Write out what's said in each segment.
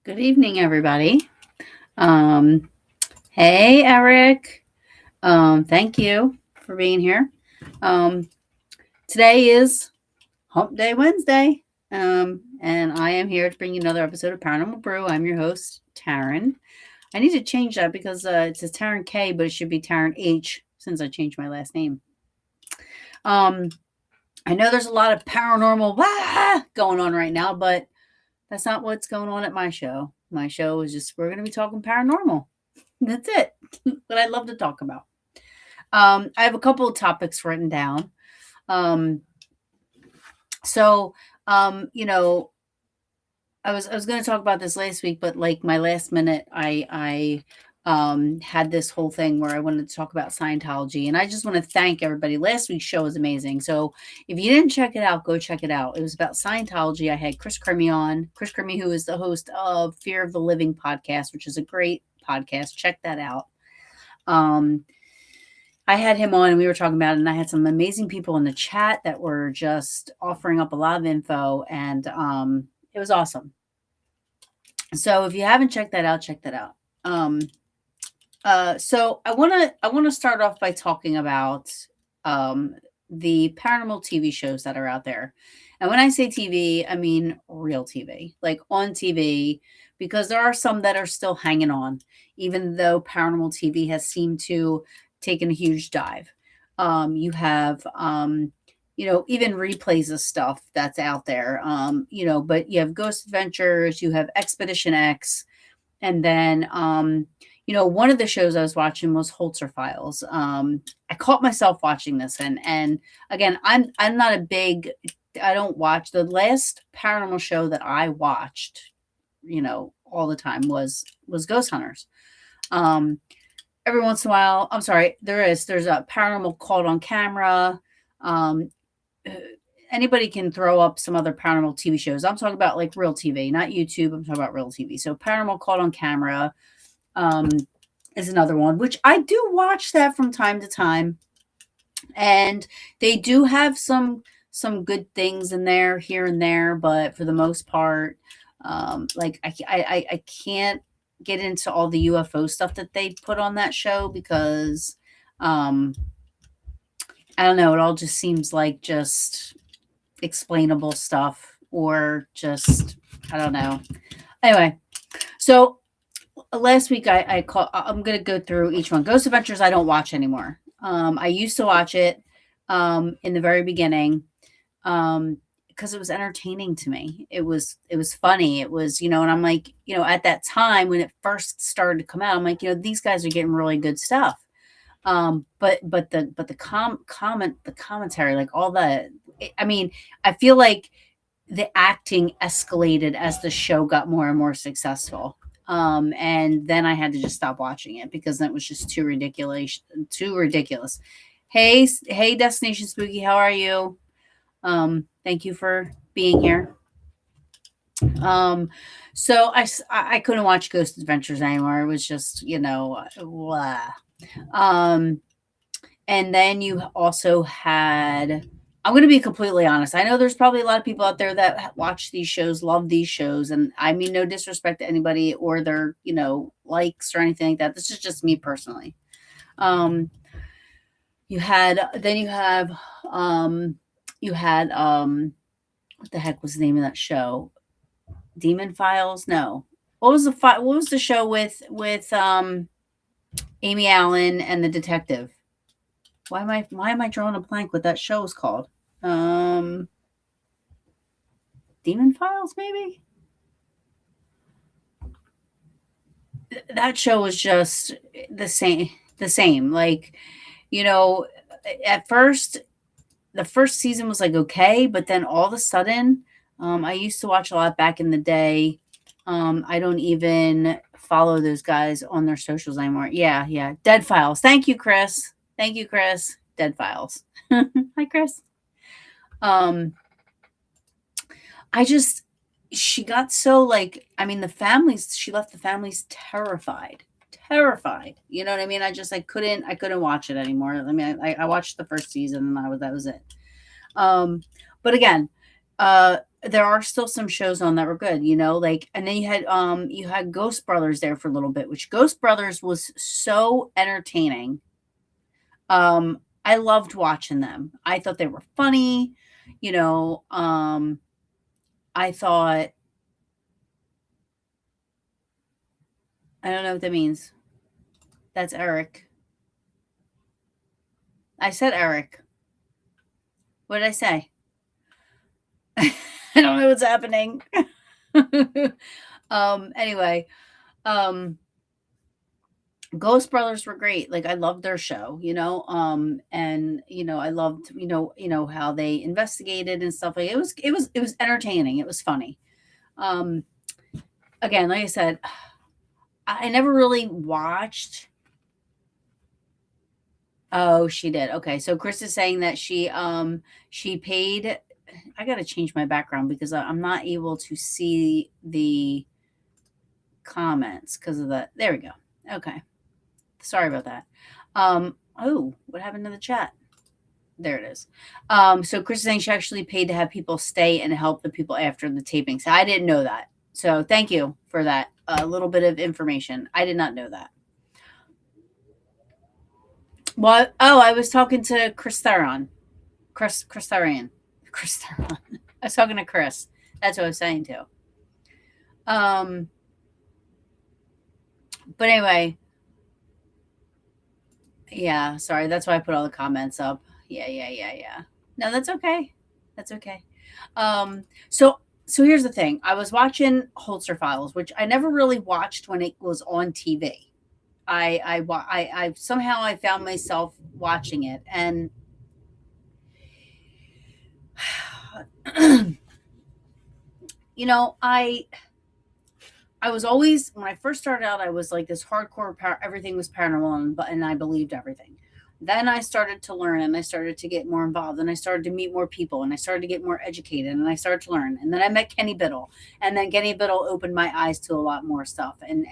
Good evening, everybody. Um, hey, Eric. Thank you for being here. Um, Today is Hump Day Wednesday, and I am here to bring you another episode of Paranormal Brew. I'm your host, Taryn. I need to change that because it says Taryn K, but it should be Taryn H since I changed my last name. Um, I know there's a lot of paranormal going on right now, but that's not what's going on at my show. My show is just we're going to be talking paranormal. That's it. What I love to talk about. I have a couple of topics written down. Um, so, you know, I was going to talk about this last week, but like my last minute, I had this whole thing where I wanted to talk about Scientology, and I just want to thank everybody. Last week's show was amazing. So if you didn't check it out, go check it out. It was about Scientology. I had Chris Crimmy on. Chris Crimmy, who is the host of Fear of the Living podcast, which is a great podcast. Check that out. Um, I had him on and we were talking about it, and I had some amazing people in the chat that were just offering up a lot of info, and it was awesome. So if you haven't checked that out, check that out. So I wanna start off by talking about um, the paranormal TV shows that are out there. And when I say TV, I mean real TV, like on TV, because there are some that are still hanging on, even though paranormal TV has seemed to taken a huge dive. You have even replays of stuff that's out there. But you have Ghost Adventures, you have Expedition X, and then one of the shows I was watching was Holzer Files. I caught myself watching this, and again, I'm not a big. I don't watch the last paranormal show that I watched. All the time was Ghost Hunters. Um, every once in a while, I'm sorry, there's a paranormal caught on camera. Um, uh, Anybody can throw up some other paranormal TV shows. I'm talking about like real TV, not YouTube. I'm talking about real TV. So paranormal caught on camera um, is another one, which I do watch that from time to time, and they do have some good things in there here and there, but for the most part, like I can't get into all the UFO stuff that they put on that show because um, I don't know. It all just seems like just explainable stuff or just I don't know. Anyway, so last week I'm gonna go through each one. Ghost Adventures I don't watch anymore. I used to watch it in the very beginning because it was entertaining to me. It was funny. It was and I'm like at that time when it first started to come out, I'm like these guys are getting really good stuff. But the commentary, like all the, I mean, I feel like the acting escalated as the show got more and more successful. And then I had to just stop watching it because that was just too ridiculous. Too ridiculous. Hey, Destination Spooky, how are you? Thank you for being here. Um, so I couldn't watch Ghost Adventures anymore. It was just blah. Um, and then you also had, I'm going to be completely honest. I know there's probably a lot of people out there that watch these shows, love these shows. And I mean, no disrespect to anybody or their, likes or anything like that. This is just me personally. Um, then you had, what the heck was the name of that show? Demon Files? No. What was the show with Amy Allen and the detective? Why am I drawing a blank what that show is called? Demon Files, maybe? That show was just the same. Like, at first the first season was like okay, but then all of a sudden, I used to watch a lot back in the day. I don't even follow those guys on their socials anymore. Yeah. Dead Files. Thank you, Chris. Dead Files. Hi, Chris. Um, I just she got so like I mean the families she left the families terrified. Terrified. You know what I mean? I couldn't watch it anymore. I mean I watched the first season and that was it. But again, there are still some shows on that were good, like, and then you had Ghost Brothers there for a little bit, which Ghost Brothers was so entertaining. I loved watching them. I thought they were funny, you know, I thought I don't know what that means. That's Eric. I said Eric. What did I say? I don't know what's happening. Anyway, um, Ghost Brothers were great. Like I loved their show, and I loved, how they investigated and stuff. Like it was entertaining. It was funny. Um, Again, like I said, I never really watched. Oh, she did. Okay, so Chris is saying that she paid. I got to change my background because I'm not able to see the comments because of the. There we go. Okay, sorry about that. Oh, what happened to the chat? There it is. So Chris is saying she actually paid to have people stay and help the people after the taping. So I didn't know that. So thank you for that. A little bit of information. I did not know that. What? Oh, I was talking to Chris Theron. Chris Theron. Chris Theron. I was talking to Chris. That's what I was saying too. Um, but anyway, yeah, sorry. That's why I put all the comments up. Yeah, yeah, yeah, yeah. No, that's okay. That's okay. So here's the thing. I was watching Holzer Files, which I never really watched when it was on TV. I somehow I found myself watching it, and I was always when I first started out, I was like this hardcore everything was paranormal, and I believed everything. Then I started to learn, and I started to get more involved, and I started to meet more people, and I started to get more educated, and I started to learn. And then I met Kenny Biddle, and then Kenny Biddle opened my eyes to a lot more stuff. And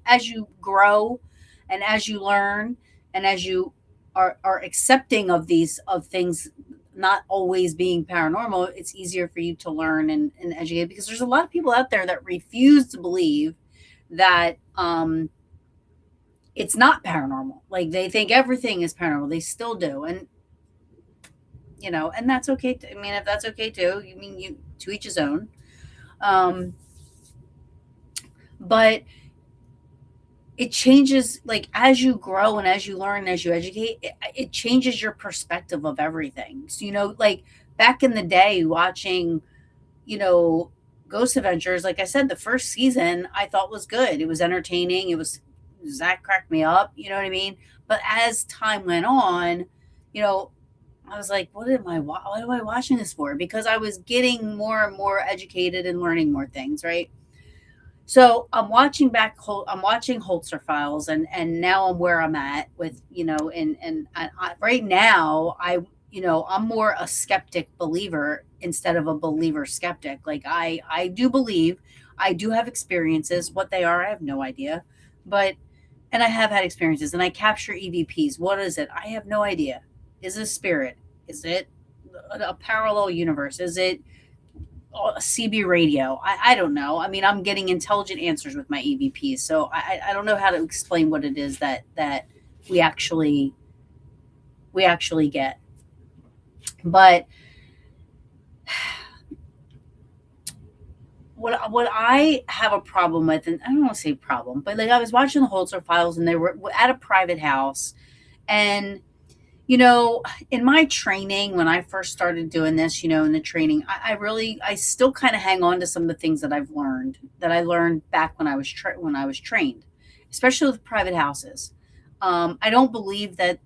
as you grow, and as you learn, and as you are accepting of these of things not always being paranormal, it's easier for you to learn and educate because there's a lot of people out there that refuse to believe that it's not paranormal. Like they think everything is paranormal. They still do. And that's okay. I mean, if that's okay too, you mean you to each his own. Um, but it changes like as you grow and as you learn, as you educate, it changes your perspective of everything. So, like back in the day watching you know, Ghost Adventures, like I said, the first season I thought was good. It was entertaining. Zach cracked me up. You know what I mean? But as time went on, you know, I was like, what am I watching this for? Because I was getting more and more educated and learning more things, right? So I'm watching Holzer Files, and now I'm where I'm at with, right now I'm more a skeptic believer instead of a believer skeptic. Like I do believe, I do have experiences. What they are, I have no idea, but and I have had experiences, and I capture EVPs. What is it? I have no idea. Is it a spirit? Is it a parallel universe? Is it CB radio? I don't know. I mean, I'm getting intelligent answers with my EVPs, so I don't know how to explain what it is that we actually we actually get. But what I have a problem with, and I don't want to say problem, but like I was watching the Holzer Files, and they were at a private house, and in my training, when I first started doing this, in the training, I still kind of hang on to some of the things that I learned back when when I was trained, especially with private houses. I don't believe that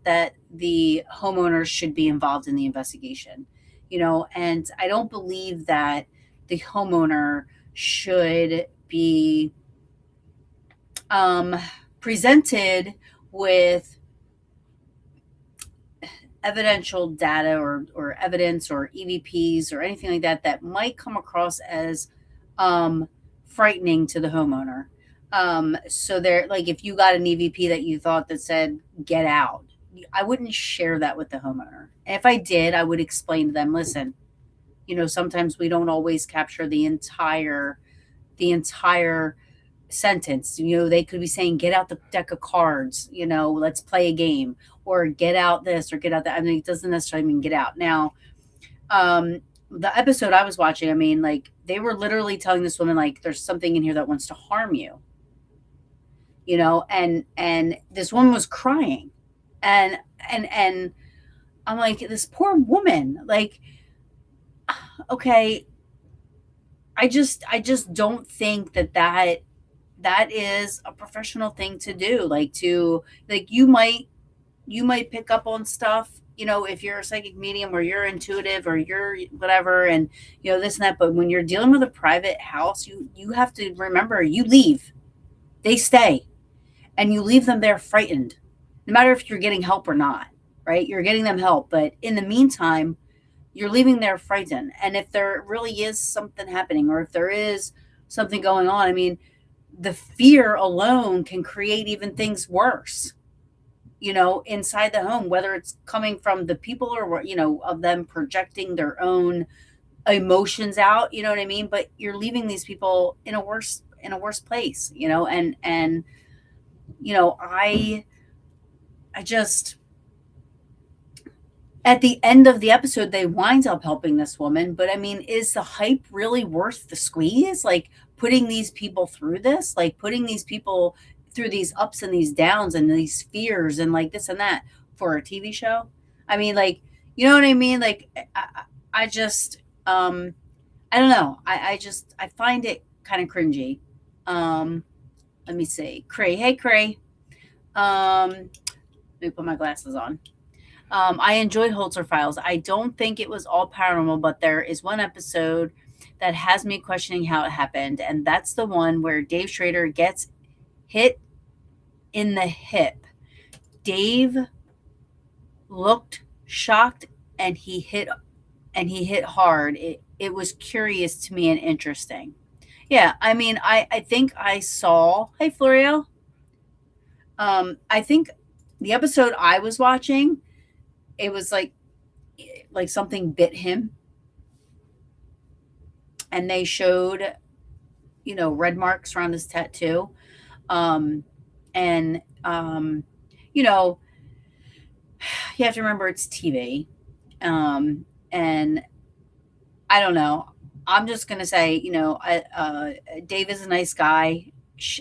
the homeowners should be involved in the investigation, and I don't believe that the homeowner should be um, presented with evidential data or evidence or EVPs or anything like that might come across as frightening to the homeowner. So they're like, if you got an EVP that you thought that said get out, I wouldn't share that with the homeowner. And if I did, I would explain to them, listen, sometimes we don't always capture the entire sentence. They could be saying, "Get out the deck of cards," "Let's play a game," or "Get out this," or "Get out that." I mean, it doesn't necessarily mean get out. Now, um, the episode I was watching, I mean, like, they were literally telling this woman, like, "There's something in here that wants to harm you," and this woman was crying, and and I'm like, this poor woman, like, okay, I just don't think that is a professional thing to do. Like, you might pick up on stuff, if you're a psychic medium, or you're intuitive, or you're whatever, and this and that. But when you're dealing with a private house, you have to remember, you leave, they stay, and you leave them there frightened, no matter if you're getting help or not, right? You're getting them help, but in the meantime, you're leaving there frightened. And if there really is something happening, or if there is something going on, I mean, the fear alone can create even things worse, inside the home, whether it's coming from the people, or, of them projecting their own emotions out, you know what I mean? But you're leaving these people in a worse place, and I just, at the end of the episode, they winds up helping this woman. But I mean, is the hype really worth the squeeze? Like, putting these people through this, like putting these people through these ups and these downs and these fears and like this and that, for a TV show? I mean, like, you know what I mean? Like, I just, I don't know. I find it kind of cringy. Um, Let me see. Cray. Hey, Cray. Let me put my glasses on. I enjoyed Holzer Files. I don't think it was all paranormal, but there is one episode that has me questioning how it happened, and that's the one where Dave Schrader gets hit in the hip. Dave looked shocked, and he hit hard. It was curious to me and interesting. Yeah, I mean, I think I saw. Hey, Florio. I think the episode I was watching, it was like something bit him, and they showed, red marks around his tattoo. Um, and you know, you have to remember, it's TV. And I don't know. I'm just gonna say, Dave is a nice guy.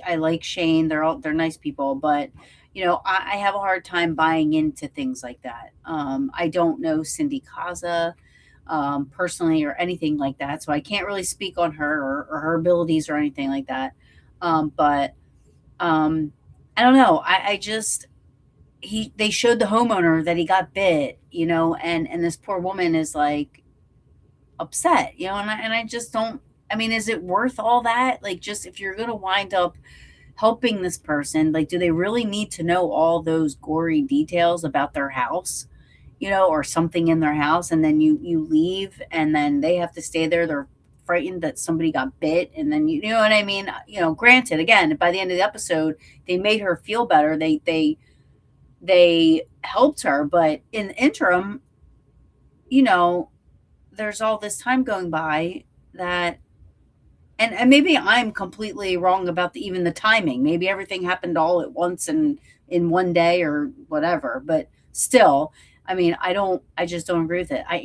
I like Shane. They're nice people, but I have a hard time buying into things like that. I don't know Cindy Kaza, personally, or anything like that, so I can't really speak on her, or her abilities, or anything like that. But um, I don't know. I just he they showed the homeowner that he got bit, and this poor woman is like upset, and I just don't. I mean, is it worth all that? Like, just if you're gonna wind up helping this person, like, do they really need to know all those gory details about their house, or something in their house, and then you leave, and then they have to stay there. They're frightened that somebody got bit, and then you know what I mean. Granted, again, by the end of the episode, they made her feel better. They helped her, but in the interim, you know, there's all this time going by that, and maybe I'm completely wrong about even the timing. Maybe everything happened all at once and in one day or whatever. But still, I mean, I just don't agree with it. I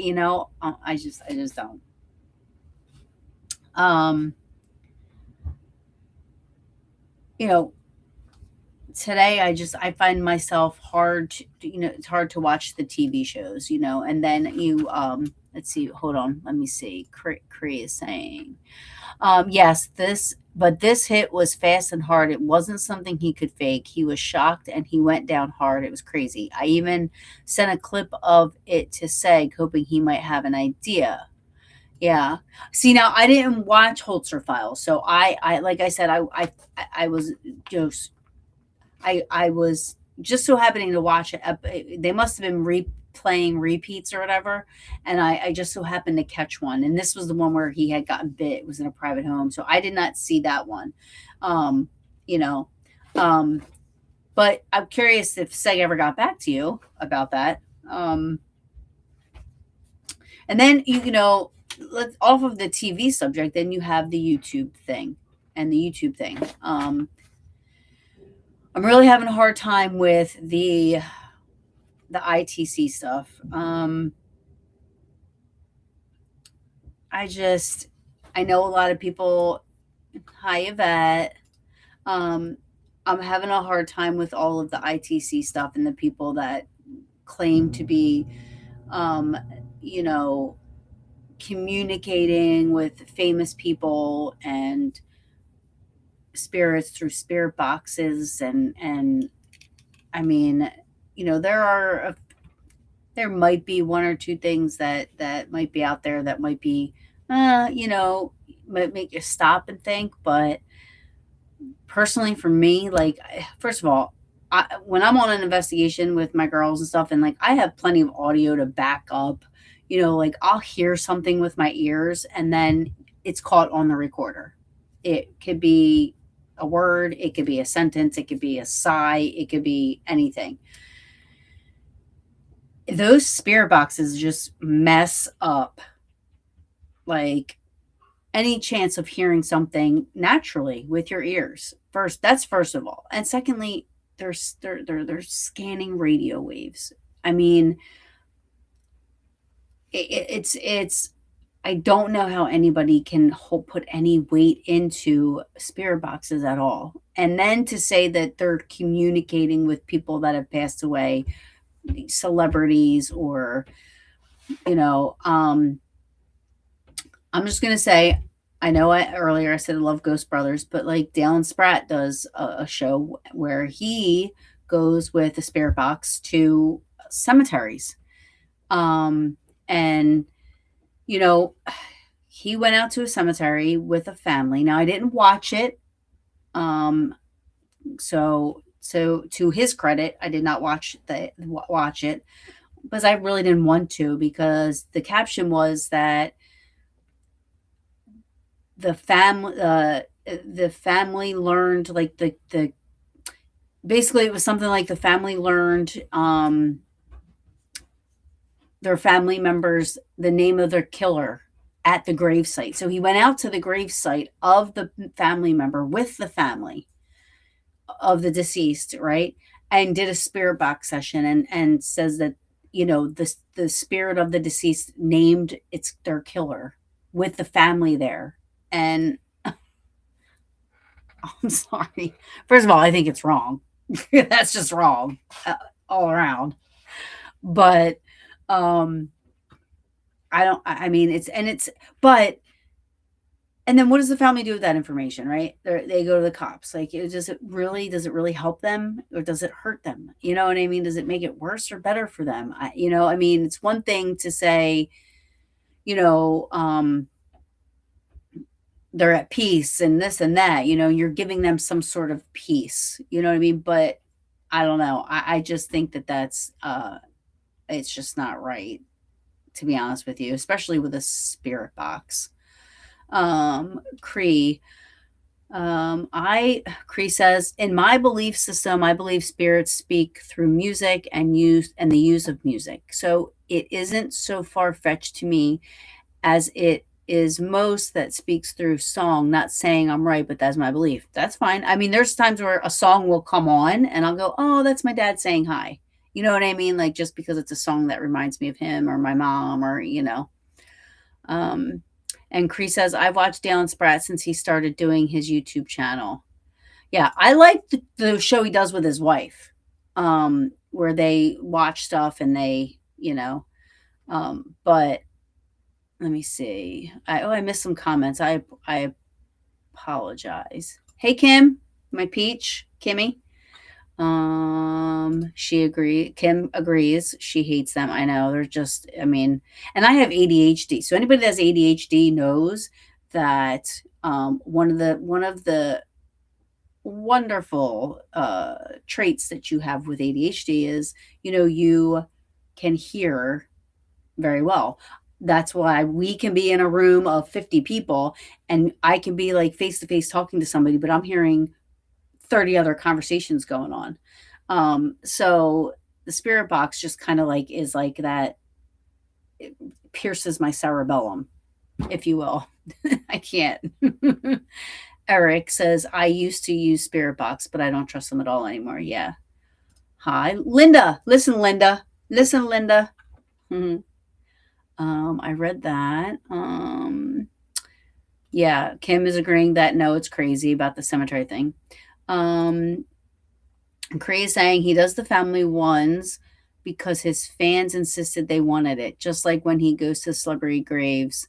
just don't. Um, you know, Today I find myself hard to, it's hard to watch the TV shows, and then let's see, hold on, let me see. Cree is saying, yes, this hit was fast and hard. It wasn't something he could fake. He was shocked and he went down hard. It was crazy. I even sent a clip of it to Seg, hoping he might have an idea. Yeah. See, now I didn't watch Holzer Files, so I like I said, I was just I was just so happening to watch it. They must have been replaying repeats or whatever, and I just so happened to catch one. And this was the one where he had gotten bit. It was in a private home, so I did not see that one. Um, you know, um, but I'm curious if Seg ever got back to you about that. And then let's off of the TV subject, then you have the YouTube thing and the YouTube thing. I'm really having a hard time with the ITC stuff. I just I know a lot of people. Hi, Yvette. Um, I'm having a hard time with all of the ITC stuff and the people that claim to be, um, you know, communicating with famous people and spirits through spirit boxes and I mean, there might be one or two things that might be out there that might be, might make you stop and think, but personally for me, like, first of all, when I'm on an investigation with my girls and stuff, and like I have plenty of audio to back up, like I'll hear something with my ears and then it's caught on the recorder. It could be a word, it could be a sentence, it could be a sigh, it could be anything. Those spirit boxes just mess up like any chance of hearing something naturally with your ears. First of all, and secondly, they're scanning radio waves. I mean, it's. I don't know how anybody can put any weight into spirit boxes at all, and then to say that they're communicating with people that have passed away, celebrities, or you know, um, I'm just gonna say, I know earlier I said I love Ghost Brothers, but like Dalen Spratt does a show where he goes with a spirit box to cemeteries. And you know, he went out to a cemetery with a family. Now I didn't watch it. Um, so to his credit, I did not watch it because I really didn't want to because the caption was that the family the family learned like the basically it was something like the family learned their family members the name of their killer at the gravesite. So he went out to the gravesite of the family member with the family of the deceased, right? And did a spirit box session and says that the spirit of the deceased named it's their killer with the family there. And I'm sorry. First of all, I think it's wrong. That's just wrong all around. But um I don't I mean but and then what does the family do with that information, right? They go to the cops. Like, does it really help them or does it hurt them? You know what I mean? Does it make it worse or better for them? I mean, it's one thing to say, you know, they're at peace and this and that, you're giving them some sort of peace, you know what I mean? But I don't know. I just think that it's just not right, to be honest with you, especially with a spirit box. Cree, Cree says, in my belief system, I believe spirits speak through music and the use of music. So it isn't so far fetched to me as it is most that speaks through song, not saying I'm right, but that's my belief. That's fine. I mean, there's times where a song will come on and I'll go, oh, that's my dad saying hi. You know what I mean? Like, just because it's a song that reminds me of him or my mom or. Um, and Cree says, I've watched Dalen Spratt since he started doing his YouTube channel. Yeah, I like the show he does with his wife, where they watch stuff and but let me see. I missed some comments. I apologize. Hey Kim, my peach, Kimmy. Kim agrees. She hates them. I know. They're just, I mean, and I have ADHD. So anybody that has ADHD knows that one of the wonderful traits that you have with ADHD is, you can hear very well. That's why we can be in a room of 50 people and I can be like face to face talking to somebody, but I'm hearing 30 other conversations going on. So the spirit box just kind of like is like that. It pierces my cerebellum. if you will. I can't. Eric says, I used to use Spirit Box, but I don't trust them at all anymore. Yeah. Hi. Linda. Listen, Linda. Listen, Linda. Mhm. I read that. Yeah, Kim is agreeing that no, it's crazy about the cemetery thing. Um, Cree is saying he does the family ones because his fans insisted they wanted it, just like when he goes to celebrity graves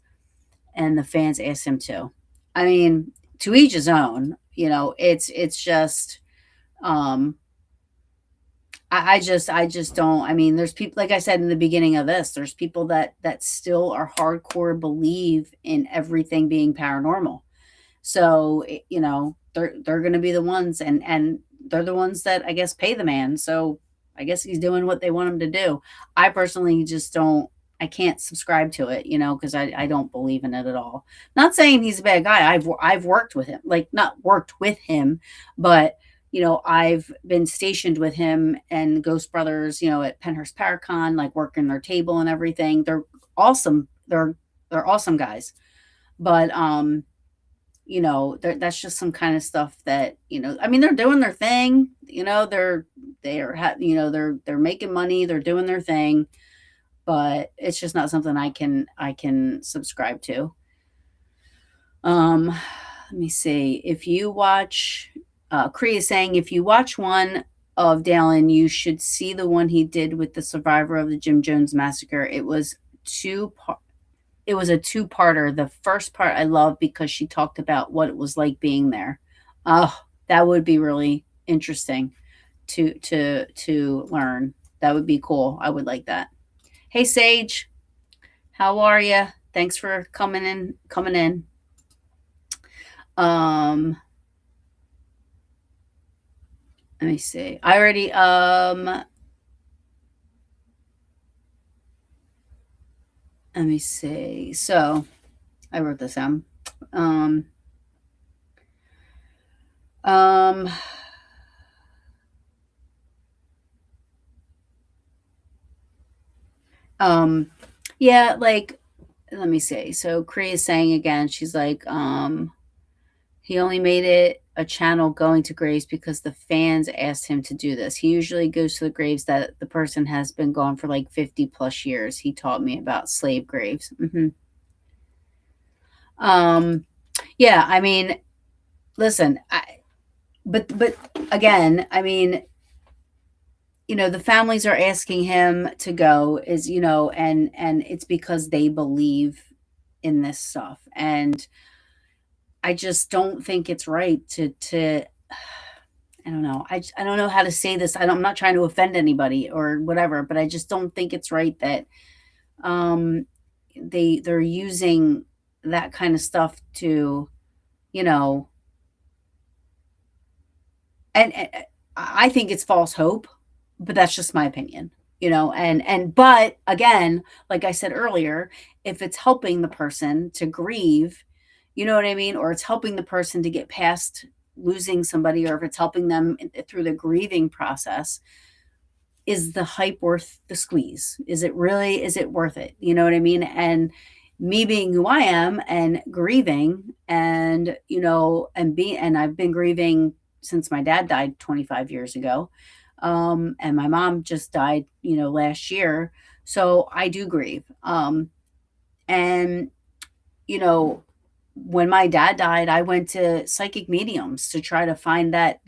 and the fans ask him to. I mean, to each his own. It's just um I just don't. I mean, there's people, like I said in the beginning of this, there's people that still are hardcore believe in everything being paranormal. So, they're going to be the ones, and they're the ones that I guess pay the man. So, I guess he's doing what they want him to do. I personally just don't. I can't subscribe to it, because I don't believe in it at all. Not saying he's a bad guy. I've worked with him, like not worked with him, but I've been stationed with him and Ghost Brothers, at Penhurst Paracon, like working their table and everything. They're awesome. They're awesome guys. But that's just some kind of stuff that, I mean, they're doing their thing, they're making money, they're doing their thing, but it's just not something I can subscribe to. Let me see. If you watch, Cree is saying, if you watch one of Dalen, you should see the one he did with the survivor of the Jim Jones massacre. It was a two-parter. The first part I love because she talked about what it was like being there. Oh, that would be really interesting to learn. That would be cool. I would like that. Hey Sage, how are you? Thanks for coming in. Um let me see. I already let me see. So, I wrote this down. Um um Um, yeah, like, let me see. So Cree is saying again, she's like, he only made it a channel going to graves because the fans asked him to do this. He usually goes to the graves that the person has been gone for like 50 plus years. He taught me about slave graves. Um, yeah, I mean, listen, but again, I mean, the families are asking him to go is, and it's because they believe in this stuff. And I just don't think it's right to I don't know. I don't know how to say this. I'm not trying to offend anybody or whatever, but I just don't think it's right that um they're using that kind of stuff to, you know, and I think it's false hope, but that's just my opinion, and but again, like I said earlier, if it's helping the person to grieve, you know what I mean, or it's helping the person to get past losing somebody, or if it's helping them through the grieving process, is the hype worth the squeeze? Is it worth it? You know what I mean? And me being who I am and grieving, and and I've been grieving since my dad died 25 years ago. And my mom just died, last year. So I do grieve. And you know, when my dad died, I went to psychic mediums to try to find that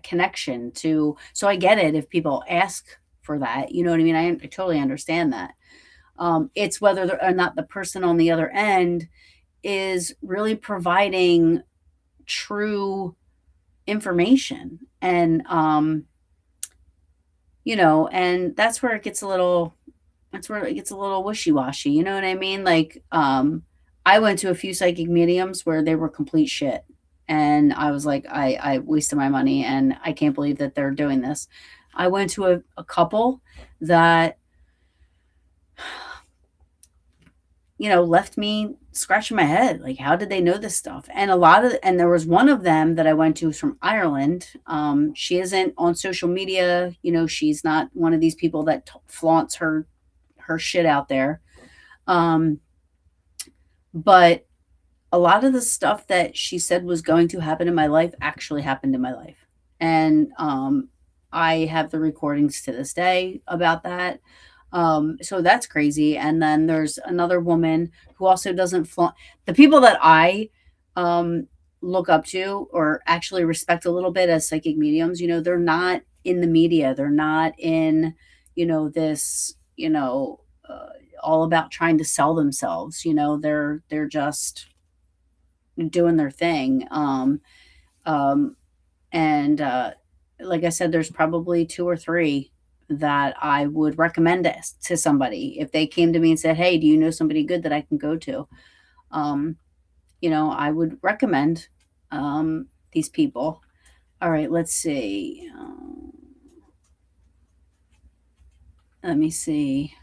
connection to. So I get it if people ask for that, you know what I mean? I totally understand that. It's whether or not the person on the other end is really providing true information. And and that's where it gets a little wishy-washy, you know what I mean? Like, I went to a few psychic mediums where they were complete shit. And I was like, I wasted my money and I can't believe that they're doing this. I went to a couple that, left me scratching my head. Like, how did they know this stuff? And there was one of them that I went to who's from Ireland. She isn't on social media. She's not one of these people that flaunts her shit out there. Um, but a lot of the stuff that she said was going to happen in my life actually happened in my life. And I have the recordings to this day about that. So that's crazy. And then there's another woman who also doesn't flaunt the people that I um, look up to or actually respect a little bit as psychic mediums. They're not in the media. They're not in, this, all about trying to sell themselves. They're just doing their thing. Um, and like I said, there's probably two or three that I would recommend to somebody if they came to me and said, "Hey, do you know somebody good that I can go to?" Um, I would recommend these people. All right, let's see. Let me see.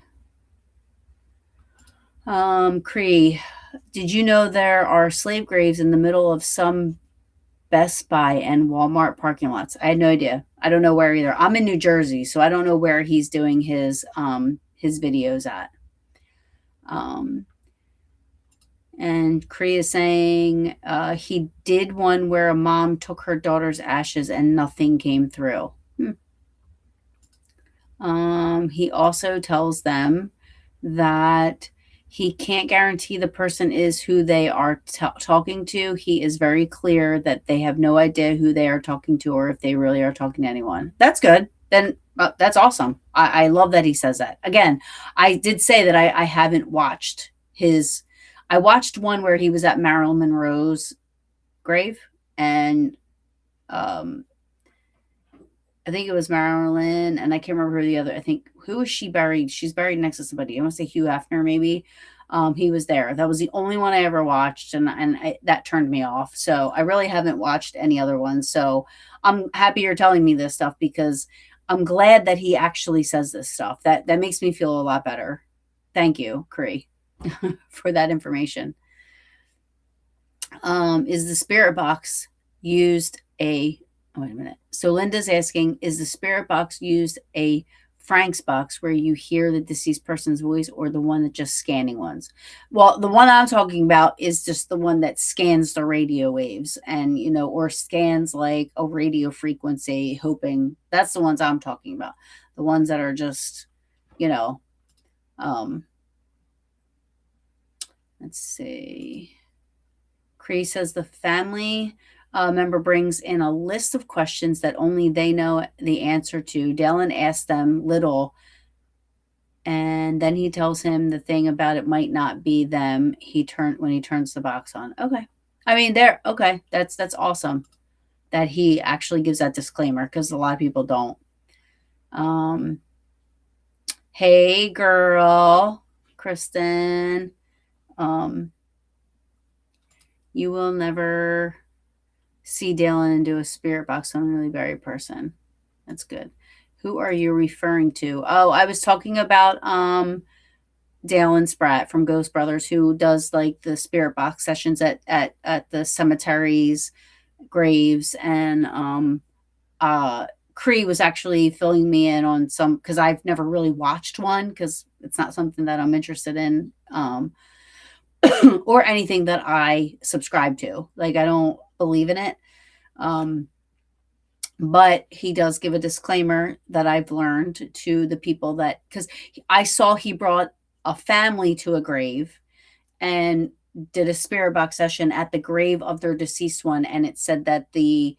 Cree, did you know there are slave graves in the middle of some Best Buy and Walmart parking lots? I had no idea. I don't know where either. I'm in New Jersey, so I don't know where he's doing his videos at. Um, and Cree is saying he did one where a mom took her daughter's ashes and nothing came through. He also tells them that he can't guarantee the person is who they are talking to. He is very clear that they have no idea who they are talking to or if they really are talking to anyone. That's good. Then that's awesome. I love that he says that. Again, I did say that I haven't watched his. I watched one where he was at Marilyn Monroe's grave, and um, I think it was Marilyn, and I can't remember who the other. I think who was she buried? She's buried next to somebody. I want to say Hugh Hefner, maybe. He was there. That was the only one I ever watched, and that turned me off. So I really haven't watched any other ones. So I'm happy you're telling me this stuff because I'm glad that he actually says this stuff. That makes me feel a lot better. Thank you, Cree, for that information. Is the spirit box used a oh, wait a minute. So Linda's asking, is the spirit box used a Frank's box where you hear the deceased person's voice or the one that just scanning ones? Well, the one I'm talking about is just the one that scans the radio waves and, or scans like a radio frequency, hoping that's the ones I'm talking about. The ones that are just, you know, um, let's see. Cree says the family member brings in a list of questions that only they know the answer to. Dallin asks them little, and then he tells him the thing about it might not be them. When he turns the box on. Okay, I mean there. Okay, that's awesome that he actually gives that disclaimer because a lot of people don't. Um, hey girl, Kristen. Um, you will never see Dalen and do a spirit box on a really buried person. That's good. Who are you referring to? Oh, I was talking about Dalen Spratt from Ghost Brothers, who does like the spirit box sessions at the cemeteries, graves, and Cree was actually filling me in on some because I've never really watched one because it's not something that I'm interested in. Or anything that I subscribe to. Like I don't believe in it. Um, but he does give a disclaimer that I've learned to the people that because I saw he brought a family to a grave and did a spirit box session at the grave of their deceased one, and it said that the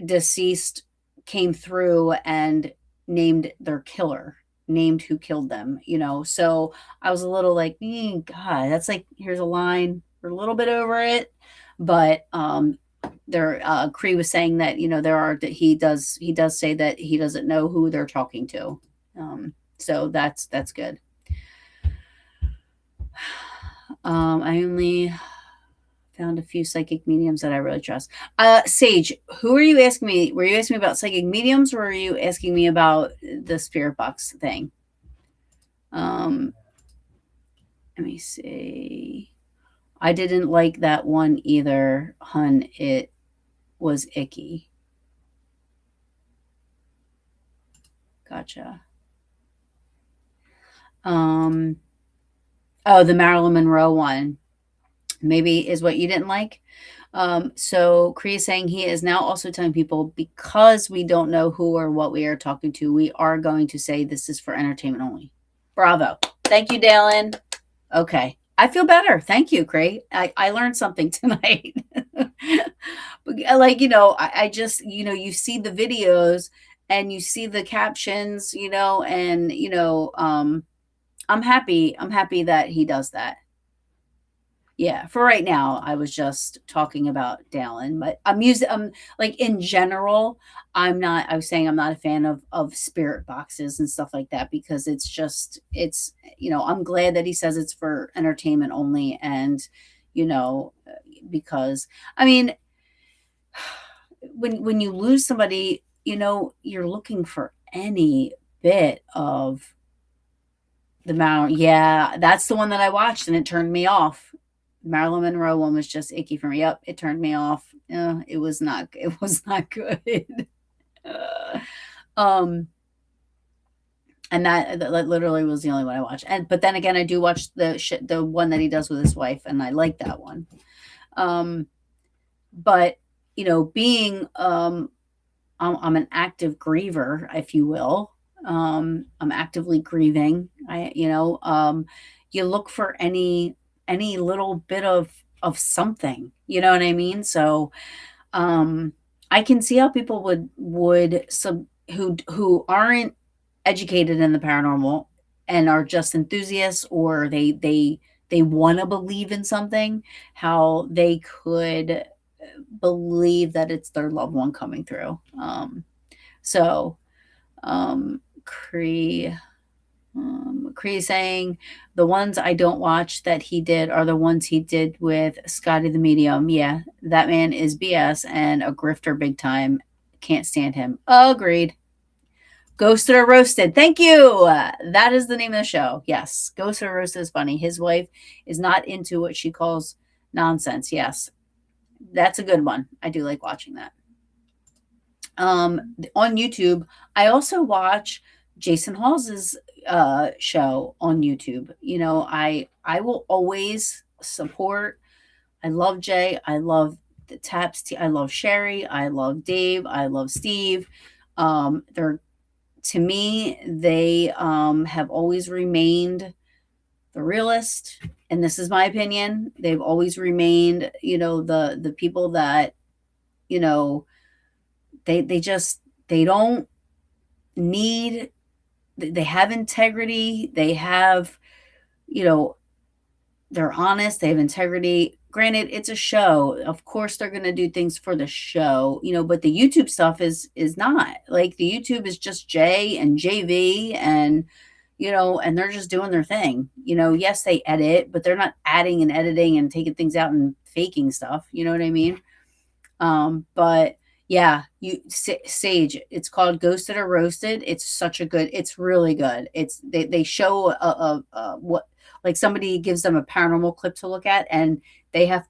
deceased came through and named their killer, named who killed them. So I was a little like, God, that's like here's a line, we're a little bit over it, but there Cree was saying that there are that he does say that he doesn't know who they're talking to. So that's good. I only found a few psychic mediums that I really trust. Sage, who are you asking me? Were you asking me about psychic mediums or were you asking me about the spirit box thing? Let me see. I didn't like that one either, hun. It was icky. Gotcha. Um, oh, the Marilyn Monroe one. maybe is what you didn't like. So Cree is saying he is now also telling people, because we don't know who or what we are talking to, we are going to say this is for entertainment only. Bravo. Thank you, Dalen. Okay. I feel better. Thank you, Cree. I learned something tonight. Like, I just, you see the videos and you see the captions, and, I'm happy. I'm happy that he does that. Yeah, for right now, I was just talking about Dalen, but I'm using like in general, I was saying I'm not a fan of spirit boxes and stuff like that because I'm glad that he says it's for entertainment only, and you know, because I mean, when you lose somebody, you're looking for any bit of the Marilyn. Yeah, that's the one that I watched and it turned me off. Marilyn Monroe one was just icky for me. Yep, it turned me off. It was not. It was not good. um, and that literally was the only one I watched. And but then again, I do watch the one that he does with his wife, and I like that one. Um, but being I'm an active griever, if you will. I'm actively grieving. You look for any little bit of something. You know what I mean? So, um, I can see how people would some who aren't educated in the paranormal and are just enthusiasts, or they want to believe in something, how they could believe that it's their loved one coming through. So, Cree, Cree saying the ones I don't watch that he did are the ones he did with Scotty the Medium. Yeah, that man is BS and a grifter big time. Can't stand him. Agreed. Ghosted or Roasted. Thank you. That is the name of the show. Yes, Ghosted or Roasted is funny. His wife is not into what she calls nonsense. Yes, that's a good one. I do like watching that. On YouTube, I also watch Jason Hawes's show on YouTube. I will always support. I love Jay. I love the Taps. I love Sherry. I love Dave. I love Steve. They're to me, they have always remained the realist, and this is my opinion. They've always remained, the people that you know they just they don't need. They have integrity. They have, you know, they're honest. They have integrity. Granted, it's a show. Of course, they're going to do things for the show, but the YouTube stuff is not. Like the YouTube is just Jay and JV, and and they're just doing their thing. Yes, they edit, but they're not adding and editing and taking things out and faking stuff. You know what I mean? But yeah, Sage. It's called Ghosted or Roasted. It's really good. They show what, like, somebody gives them a paranormal clip to look at, and they have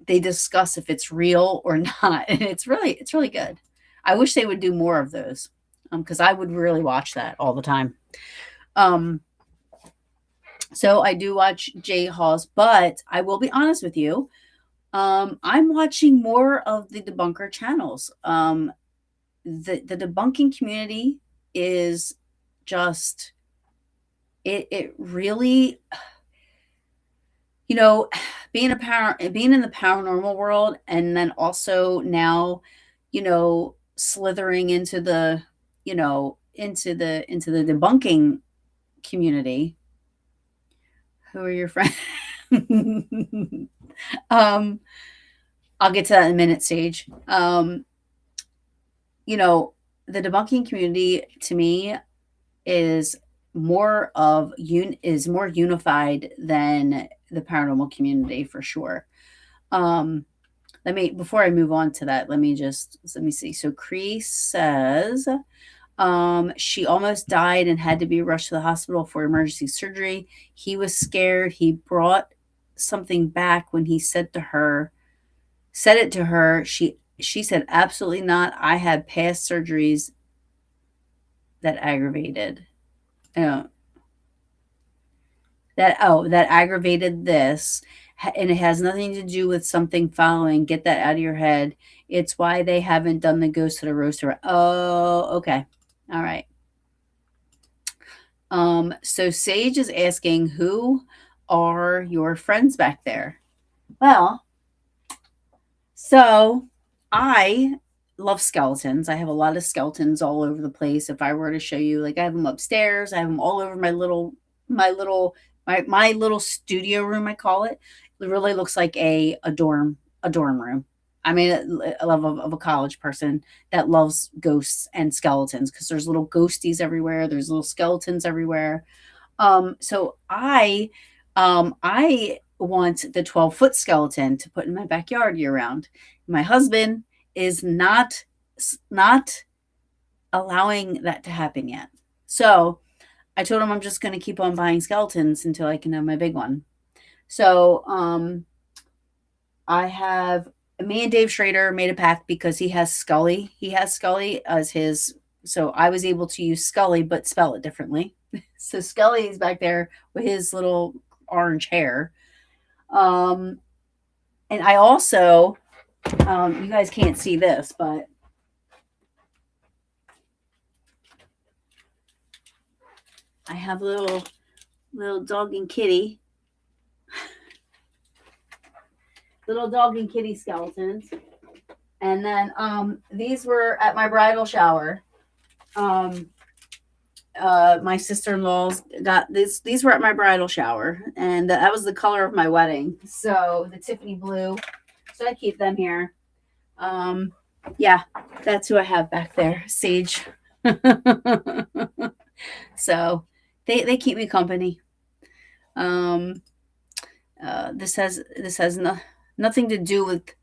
they discuss if it's real or not, and it's really good. I wish they would do more of those, because I would really watch that all the time. Um, so I do watch Jay Hawes, but I will be honest with you. I'm watching more of the debunker channels. The debunking community is just it really, you know, being in the paranormal world, and then also now, slithering into the, into the debunking community. Who are your friends? um, I'll get to that in a minute, Sage. The debunking community to me is more unified than the paranormal community for sure. Before I move on to that, let me see. So Cree says she almost died and had to be rushed to the hospital for emergency surgery. He was scared. He brought something back when he said it to her. She said, absolutely not. I had past surgeries that aggravated. That aggravated this. and it has nothing to do with something following. Get that out of your head. It's why they haven't done the ghost to the roaster. Oh, okay. All right. So Sage is asking, who are your friends back there? Well, so I love skeletons. I have a lot of skeletons all over the place. If I were to show you, like I have them upstairs, I have them all over my little my little studio room, I call it. It really looks like a dorm room. I mean, I love of a college person that loves ghosts and skeletons because there's little ghosties everywhere. There's little skeletons everywhere. So I want the 12-foot skeleton to put in my backyard year round. My husband is not allowing that to happen yet. So I told him I'm just going to keep on buying skeletons until I can have my big one. So I have me and Dave Schrader made a pact because he has Scully. He has Scully as his. So I was able to use Scully, but spell it differently. So Scully is back there with his little orange hair. Um, and I also, you guys can't see this, but I have little dog and kitty, little dog and kitty skeletons. And then these were at my bridal shower. Um, my sister-in-law's got this. These were at my bridal shower, and that was the color of my wedding. So the Tiffany blue. So I keep them here. Um, yeah, that's who I have back there, Sage. So they keep me company. Um, this has nothing to do with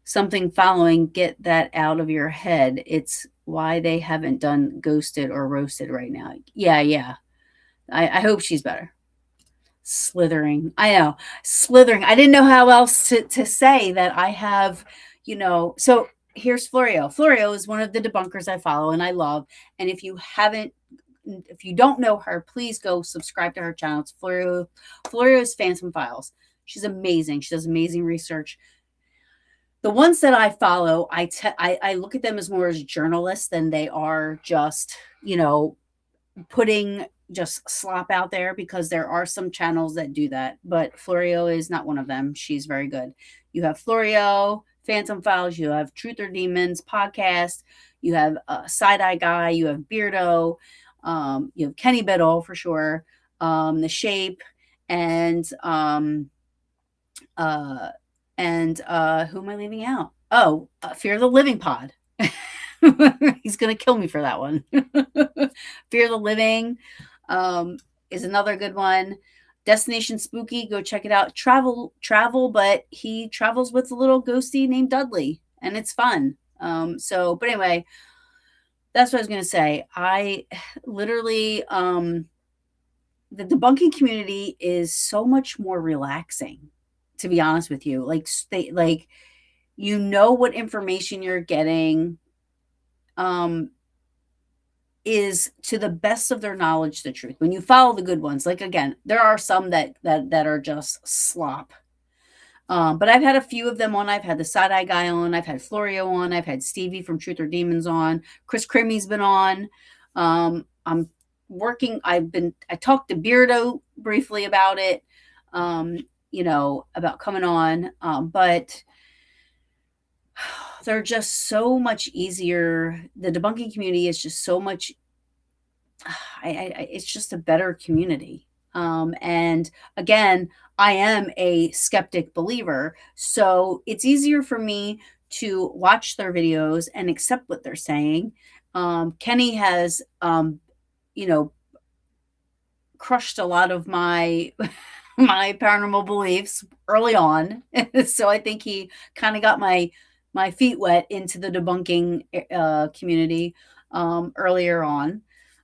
something following. Get that out of your head. It's why they haven't done ghosted or roasted right now. Yeah, yeah. I hope she's better. Slithering. I know. Slithering. I didn't know how else to say that I have, so here's Florio. Florio is one of the debunkers I follow and I love. And if you don't know her, please go subscribe to her channel. It's Florio's Phantom Files. She's amazing. She does amazing research. The ones that I follow, I look at them as more as journalists than they are just, putting just slop out there, because there are some channels that do that. But Florio is not one of them. She's very good. You have Florio, Phantom Files, you have Truth or Demons podcast, you have Side Eye Guy, you have Beardo, you have Kenny Biddle for sure, The Shape, and uh, who am I leaving out? Oh, Fear the Living Pod. He's gonna kill me for that one. Fear the Living is another good one. Destination Spooky, go check it out. Travel, but he travels with a little ghosty named Dudley, and it's fun. But anyway, that's what I was gonna say. I literally, the debunking community is so much more relaxing, to be honest with you. Like what information you're getting is, to the best of their knowledge, the truth. When you follow the good ones, like, again, there are some that are just slop. But I've had a few of them on. I've had the Side Eye Guy on. I've had Florio on. I've had Stevie from Truth or Demons on. Chris Crimmy's been on. I'm working. I talked to Beardo briefly about it, about coming on. But they're just so much easier. The debunking community is just so much. It's just a better community. And again, I am a skeptic believer, so it's easier for me to watch their videos and accept what they're saying. Kenny has, you know, crushed a lot of my my paranormal beliefs early on, so I think he kind of got my feet wet into the debunking community earlier on.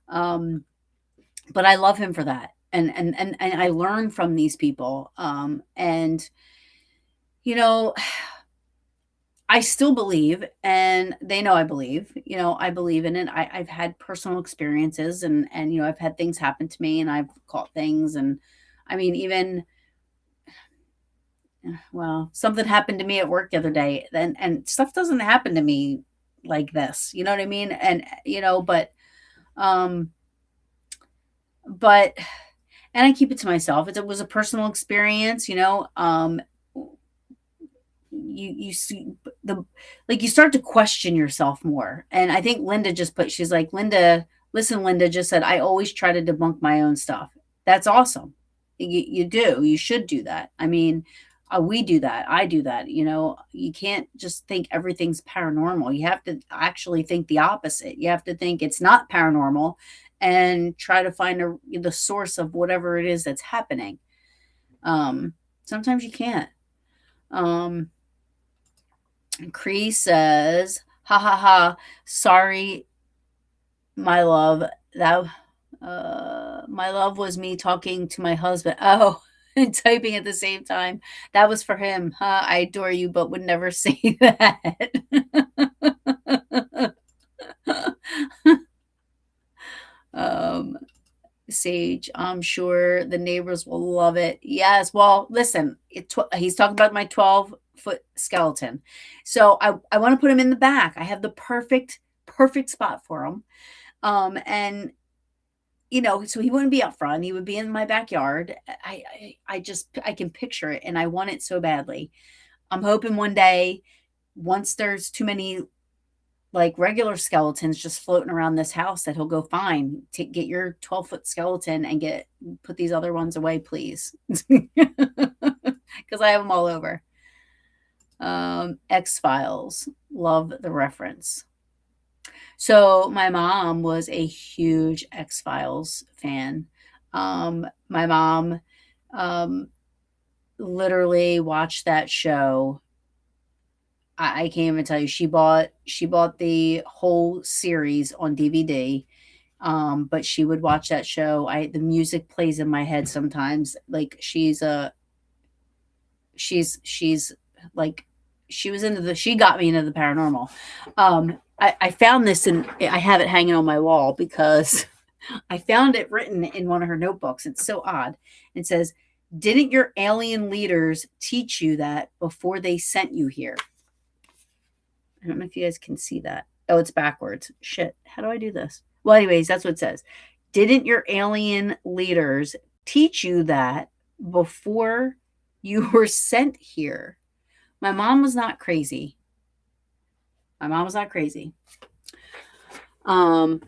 But I love him for that. And I learn from these people. And you know, I still believe, and they know I believe. I believe in it. I've had personal experiences, and I've had things happen to me, and I've caught things, and I mean, even Well, something happened to me at work the other day, and stuff doesn't happen to me like this. You know what I mean? And um, but and I keep it to myself. It was a personal experience. You see the like you start to question yourself more. And I think Linda just put she's like, Linda, listen, Linda just said, I always try to debunk my own stuff. That's awesome. You do. You should do that. I mean, we do that. I do that. You can't just think everything's paranormal. You have to actually think the opposite. You have to think it's not paranormal and try to find the source of whatever it is that's happening. Sometimes you can't. Um, Cree says, "Ha ha ha! Sorry, my love. That my love was me talking to my husband. Oh, and typing at the same time. That was for him. Huh? I adore you, but would never say that." um, Sage, I'm sure the neighbors will love it. Yes. Well, listen, he's talking about my 12-foot skeleton. So I want to put him in the back. I have the perfect spot for him. And so he wouldn't be up front. He would be in my backyard. I can picture it, and I want it so badly. I'm hoping one day, once there's too many like regular skeletons just floating around this house, that he'll go, fine, get your 12-foot skeleton and put these other ones away, please. Because I have them all over. X-Files, love the reference. So my mom was a huge X-Files fan. My mom literally watched that show. I can't even tell you. She bought the whole series on DVD. But she would watch that show. The music plays in my head sometimes. Like she's like she got me into the paranormal. I found this, and I have it hanging on my wall because I found it written in one of her notebooks. It's so odd. It says, "Didn't your alien leaders teach you that before they sent you here?" I don't know if you guys can see that. Oh, it's backwards. Shit. How do I do this? Well, anyways, that's what it says. Didn't your alien leaders teach you that before you were sent here? My mom was not crazy. My mom was not crazy. So I'm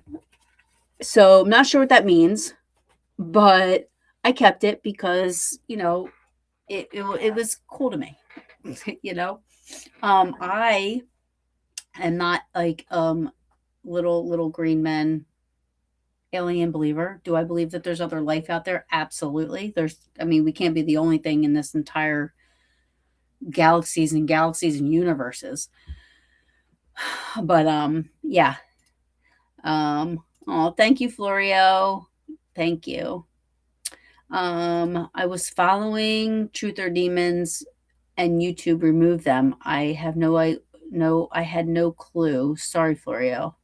not sure what that means, but I kept it because, it was cool to me. I am not like little green men alien believer. Do I believe that there's other life out there? Absolutely. We can't be the only thing in this entire galaxies and universes. But yeah. Oh, thank you, Florio. Thank you. I was following Truth or Demons, and YouTube removed them. I had no clue. Sorry, Florio.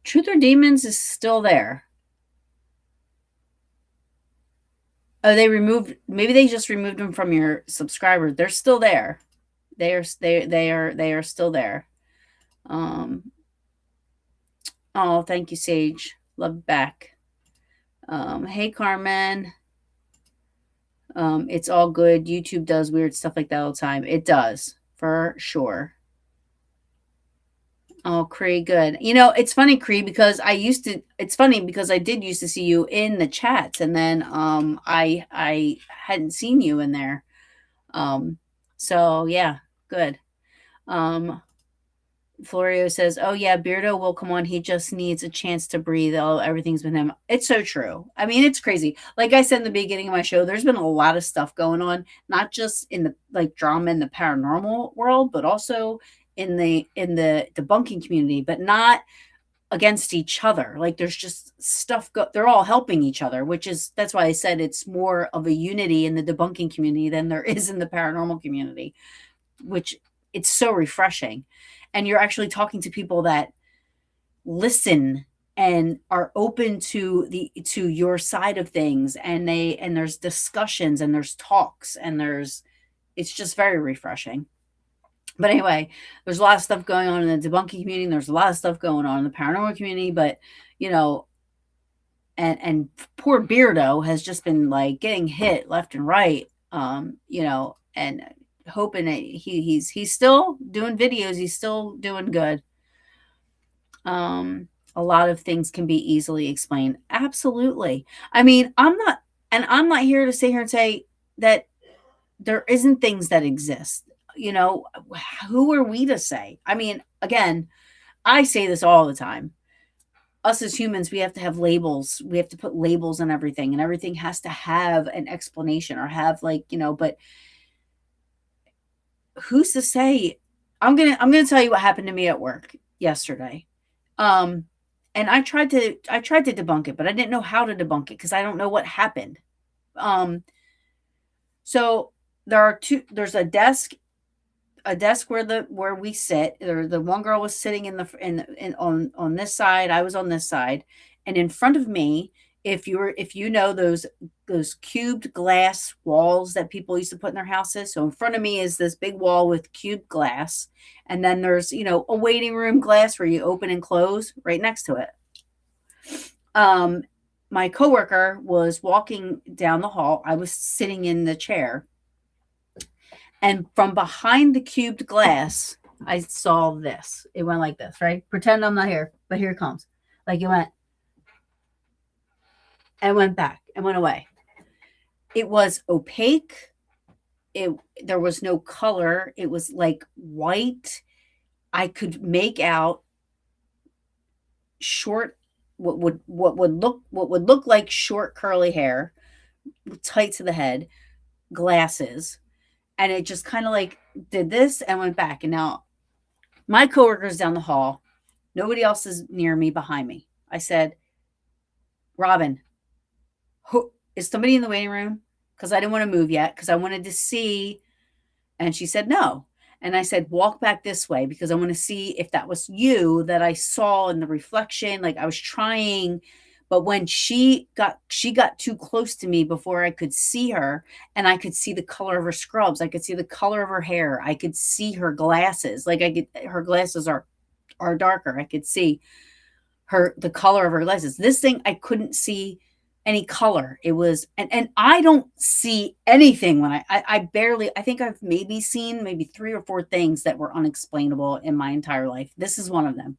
Truth or Demons is still there. Oh, maybe they just removed them from your subscribers. They're still there. They are still there. Oh, thank you, Sage. Love back. Hey, Carmen. It's all good. YouTube does weird stuff like that all the time. It does, for sure. Oh, Cree, good. It's funny, Cree, because it's funny because I did used to see you in the chats, and then I hadn't seen you in there. So yeah, good. Florio says, "Oh yeah, Beardo will come on. He just needs a chance to breathe. Oh, everything's been him." It's so true. I mean, it's crazy. Like I said in the beginning of my show, there's been a lot of stuff going on, not just in the like drama in the paranormal world, but also in the debunking community, but not against each other. Like there's just stuff they're all helping each other, that's why I said it's more of a unity in the debunking community than there is in the paranormal community, which it's so refreshing. And you're actually talking to people that listen and are open to your side of things, and there's discussions and there's talks and there's it's just very refreshing. But anyway, there's a lot of stuff going on in the debunking community. There's a lot of stuff going on in the paranormal community, but you know, and poor Beardo has just been like getting hit left and right. And hoping that he's still doing videos. He's still doing good. Um, a lot of things can be easily explained. Absolutely. I mean, I'm not here to sit here and say that there isn't things that exist. You know, who are we to say? I mean, again, I say this all the time. Us as humans, we have to have labels. We have to put labels on everything, and everything has to have an explanation or have like, but who's to say? I'm gonna tell you what happened to me at work yesterday. Um, and I tried to debunk it, but I didn't know how to debunk it because I don't know what happened. Um, so there's a desk where we sit. The one girl was sitting in on this side, I was on this side, and in front of me, if you know those cubed glass walls that people used to put in their houses. So in front of me is this big wall with cubed glass, and then there's a waiting room glass where you open and close right next to it. Um, my coworker was walking down the hall. I was sitting in the chair, and from behind the cubed glass, I saw this. It went like this, right? Pretend I'm not here, but here it comes. Like it went and went back and went away. It was opaque. It There was no color. It was like white. I could make out short what would look like short curly hair, tight to the head, glasses, and it just kind of like did this and went back. And now my coworker's down the hall. Nobody else is near me behind me. I said, Robin, is somebody in the waiting room? Because I didn't want to move yet because I wanted to see. And she said, no. And I said, walk back this way because I want to see if that was you that I saw in the reflection. Like I was trying, but when she got too close to me before I could see her, and I could see the color of her scrubs. I could see the color of her hair. I could see her glasses. Her glasses are darker. I could see the color of her glasses. This thing I couldn't see any color. It was and I don't see anything when I barely. I think I've maybe seen maybe 3 or 4 things that were unexplainable in my entire life. This is one of them.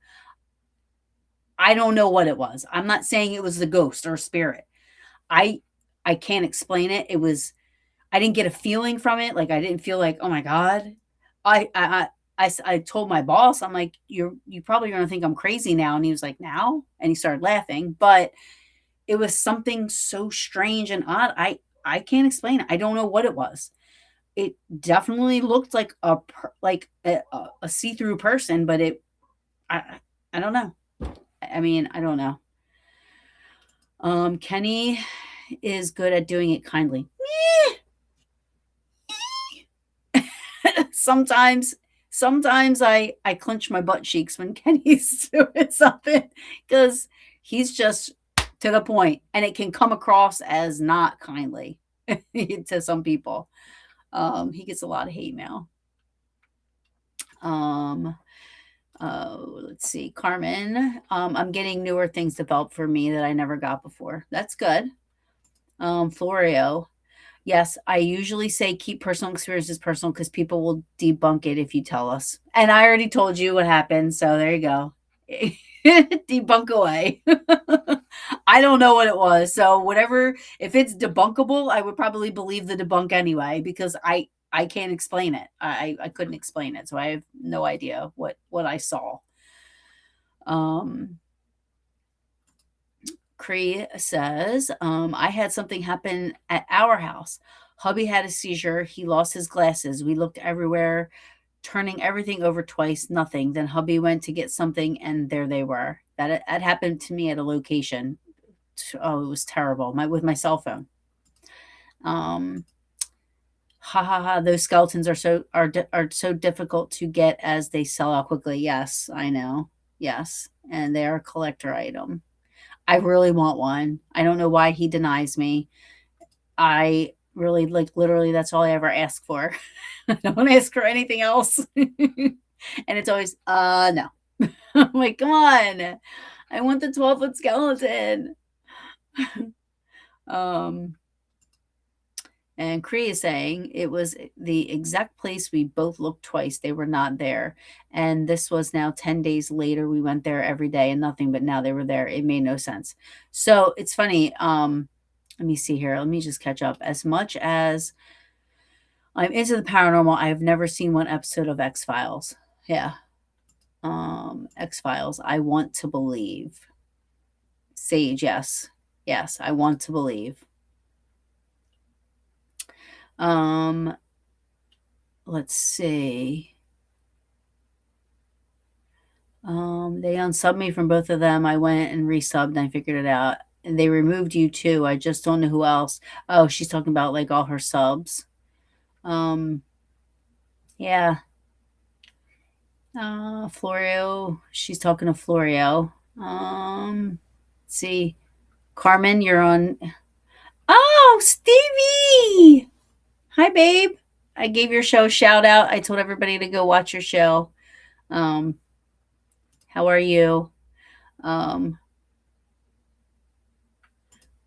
I don't know what it was. I'm not saying it was a ghost or a spirit. I I can't explain it. I didn't get a feeling from it. Like I didn't feel like, oh my god. I told my boss, I'm like, you probably gonna think I'm crazy now, and he was like, now, and he started laughing. But it was something so strange and odd. I can't explain it. I don't know what it was. It definitely looked like a see-through person, but I I don't know. I mean, I don't know. Kenny is good at doing it kindly. sometimes sometimes I clench my butt cheeks when Kenny's doing something because he's just to the point, and it can come across as not kindly to some people. He gets a lot of hate mail. Um, let's see, Carmen. I'm getting newer things developed for me that I never got before. That's good. Florio. Yes, I usually say keep personal experiences personal because people will debunk it if you tell us. And I already told you what happened, so there you go. Debunk away. I don't know what it was. So whatever, if it's debunkable, I would probably believe the debunk anyway because I can't explain it. I couldn't explain it, so I have no idea what I saw. Um, Cree says, I had something happen at our house. Hubby had a seizure. He lost his glasses. We looked everywhere, turning everything over twice, nothing. Then hubby went to get something, and there they were. That happened to me at a location. Oh, it was terrible. With my cell phone. Um, ha ha ha! Those skeletons are so difficult to get as they sell out quickly. Yes, I know. Yes, and they are a collector item. I really want one. I don't know why he denies me. I Really, like, literally, that's all I ever ask for. I don't ask for anything else. And it's always, no. I'm like, come on. I want the 12-foot skeleton. Um, and Cree is saying it was the exact place we both looked twice. They were not there. And this was now 10 days later. We went there every day and nothing, but now they were there. It made no sense. So it's funny. Let me see here. Let me just catch up. As much as I'm into the paranormal, I have never seen one episode of X Files. Yeah. X Files. I want to believe. Sage, yes. Yes, I want to believe. Um, let's see. They unsubbed me from both of them. I went and resubbed and I figured it out. And they removed you too. I just don't know who else. Oh, she's talking about like all her subs. Um, yeah. Florio. She's talking to Florio. Let's see. Carmen, you're on. Oh, Stevie! Hi, babe. I gave your show a shout out. I told everybody to go watch your show. Um, how are you? Um,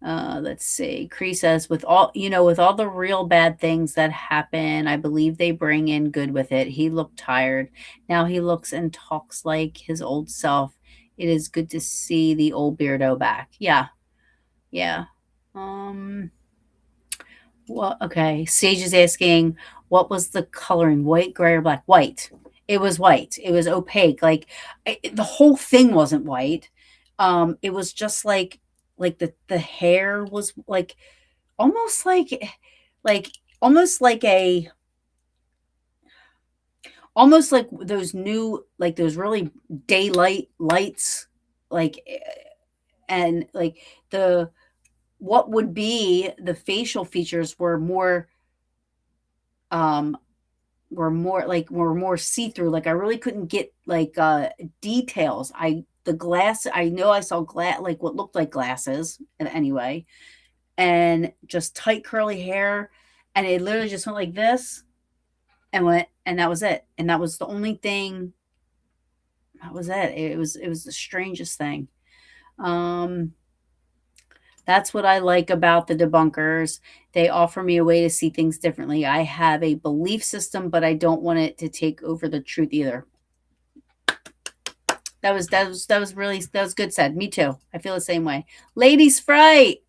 let's see. Cree says, with all with all the real bad things that happen, I believe they bring in good with it. He looked tired. Now he looks and talks like his old self. It is good to see the old beardo back. Yeah, yeah. Um, well, okay. Sage is asking, what was the coloring? White, gray, or black? White. It was white. It was opaque. Like the whole thing wasn't white. It was just like the hair was like almost like almost like a almost like those new like those really daylight lights like and like the what would be the facial features um were more see-through. Like I really couldn't get like details. The glass, I know I saw glass like what looked like glasses anyway, and just tight curly hair, and it literally just went like this and went, and that was it. And that was the only thing. That was it. It was the strangest thing. Um That's what I like about the debunkers. They offer me a way to see things differently. I have a belief system, but I don't want it to take over the truth either. That was good said. Me too. I feel the same way. Ladies Fright.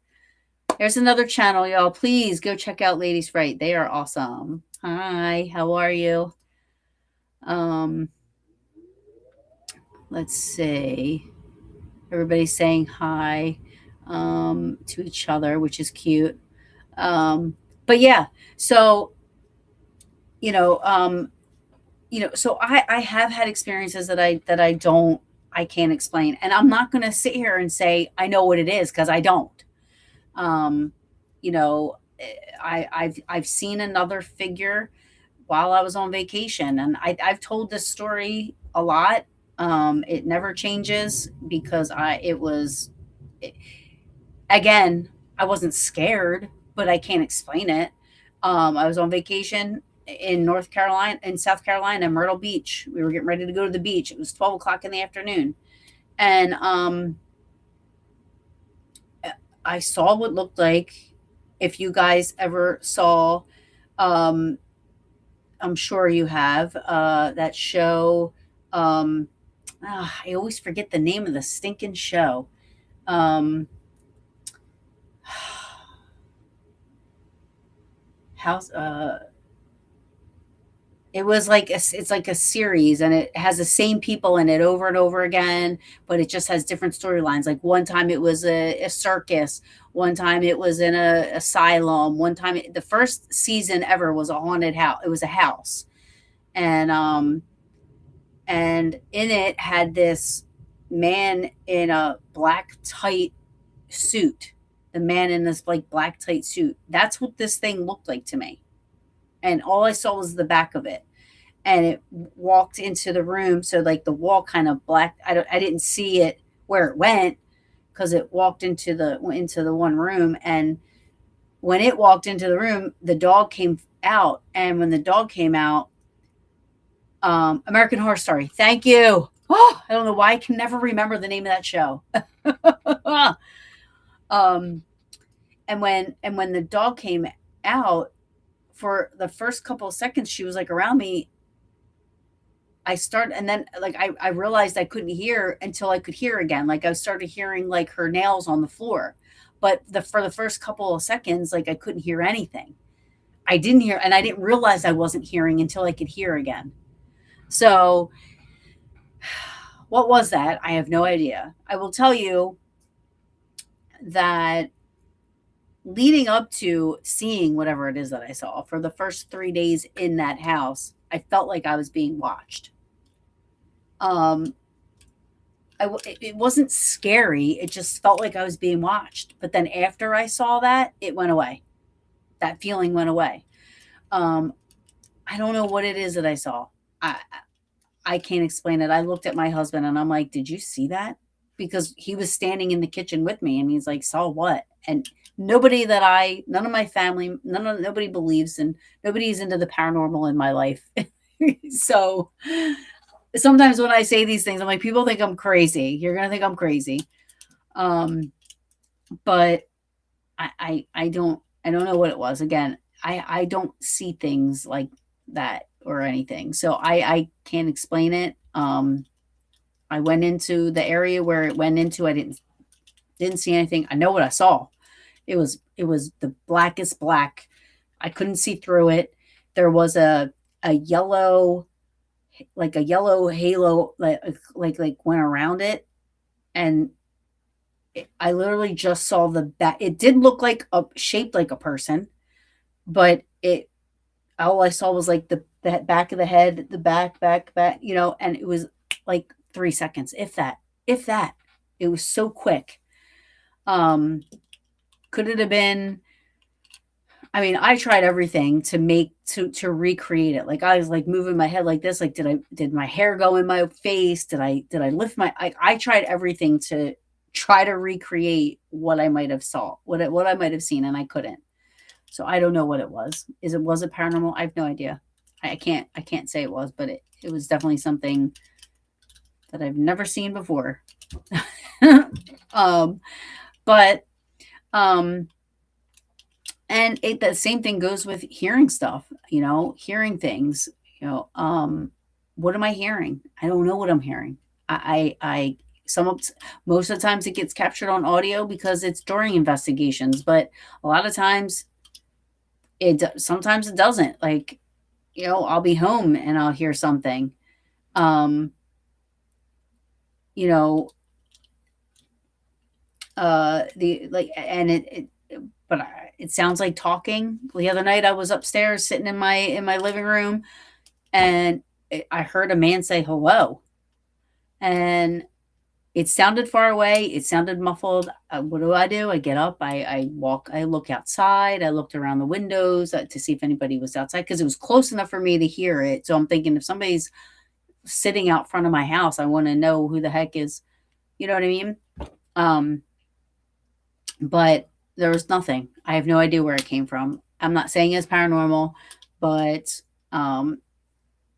There's another channel, y'all. Please go check out Ladies Fright. They are awesome. Hi, how are you? Um, let's see. Everybody's saying hi to each other, which is cute. But yeah, so you know, um, so I have had experiences I can't explain, and I'm not going to sit here and say I know what it is because I don't. Um, you know, I've seen another figure while I was on vacation, and I've told this story a lot. It never changes because again, I wasn't scared, but I can't explain it. I was on vacation in South Carolina, Myrtle Beach. We were getting ready to go to the beach. It was 12 o'clock in the afternoon. And I saw what looked like, if you guys ever saw, um, I'm sure you have, that show. I always forget the name of the stinking show. Um, House, it was like it's like a series, and it has the same people in it over and over again, but it just has different storylines. Like one time it was a circus, one time it was in a asylum, one time the first season ever was a haunted house. It was a house, and in it had this man in a black tight suit. The man in this like black tight suit. That's what this thing looked like to me, and all I saw was the back of it, and it walked into the room. So like the wall kind of black. I didn't see it where it went because it walked into the one room, and when it walked into the room, the dog came out, and when the dog came out, American Horror Story. Thank you. Oh, I don't know why I can never remember the name of that show. um, and when the dog came out, for the first couple of seconds, she was like around me. And then like I realized I couldn't hear until I could hear again. Like I started hearing like her nails on the floor, but for the first couple of seconds, like I couldn't hear anything. I didn't hear, and I didn't realize I wasn't hearing until I could hear again. So what was that? I have no idea. I will tell you that leading up to seeing whatever it is that I saw for the first 3 days in that house, I felt like I was being watched. Um, it wasn't scary. It just felt like I was being watched. But then after I saw that, it went away. That feeling went away. Um, I don't know what it is that I saw. I I can't explain it. I looked at my husband and I'm like, "Did you see that?" Because he was standing in the kitchen with me and he's like, "Saw what?" And none of my family, nobody believes, and nobody's into the paranormal in my life. So sometimes when I say these things, I'm like, people think I'm crazy. You're gonna think I'm crazy. Um, but I don't know what it was. Again, I don't see things like that or anything. So I can't explain it. I went into the area where it went into. I didn't see anything. I know what I saw. It was the blackest black. I couldn't see through it. There was a yellow, like a yellow halo, like went around it, and I literally just saw the back. It did look like a shaped like a person, but it all I saw was like the back of the head, the back, and it was like 3 seconds, if that, if that. It was so quick. Um, could it have been? I mean, I tried everything to make to recreate it. Like I was like moving my head like this. Like did my hair go in my face? Did I lift my? I tried everything to try to recreate what I might have saw, what I might have seen, and I couldn't. So I don't know what it was. Was it paranormal? I have no idea. I can't say it was, but it was definitely something that I've never seen before. um, but um, and the same thing goes with hearing stuff. Hearing things. What am I hearing? I don't know what I'm hearing. I some of Most of the times it gets captured on audio because it's during investigations, but a lot of times sometimes it doesn't. Like, I'll be home and I'll hear something. Um, you know, the like, and but it sounds like talking. The other night I was upstairs sitting in my living room, and I heard a man say hello, and it sounded far away. It sounded muffled. What do? I get up. I walk. I look outside. I looked around the windows to see if anybody was outside because it was close enough for me to hear it. So I'm thinking if somebody's sitting out front of my house, I want to know who the heck is. You know what I mean? Um, but there was nothing. I have no idea where it came from. I'm not saying it's paranormal, but um,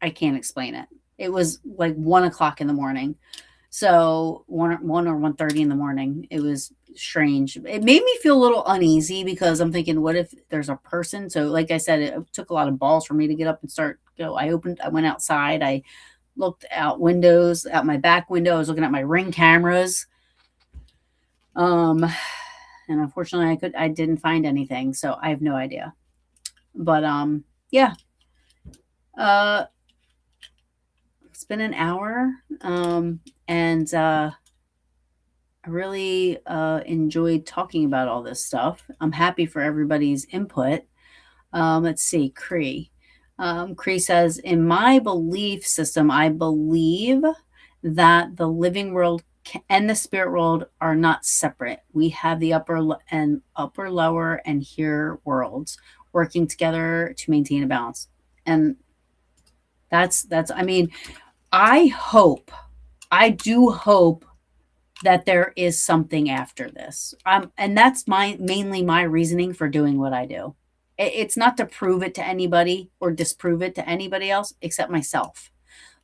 I can't explain it. It was like 1 o'clock in the morning. So 1 or 1:30 in the morning. It was strange. It made me feel a little uneasy because I'm thinking, what if there's a person? So, like I said, it took a lot of balls for me to get up and start go. I went outside. I looked out my back window. I was looking at my Ring cameras. Um, and unfortunately, I didn't find anything. So I have no idea. But yeah. Uh, it's been an hour. And I really enjoyed talking about all this stuff. I'm happy for everybody's input. Let's see, Cree. Cree says, in my belief system, I believe that the living world and the spirit world are not separate. We have the upper, lower, and here worlds working together to maintain a balance. And that's. I mean, I do hope that there is something after this. And that's mainly my reasoning for doing what I do. It's not to prove it to anybody or disprove it to anybody else except myself.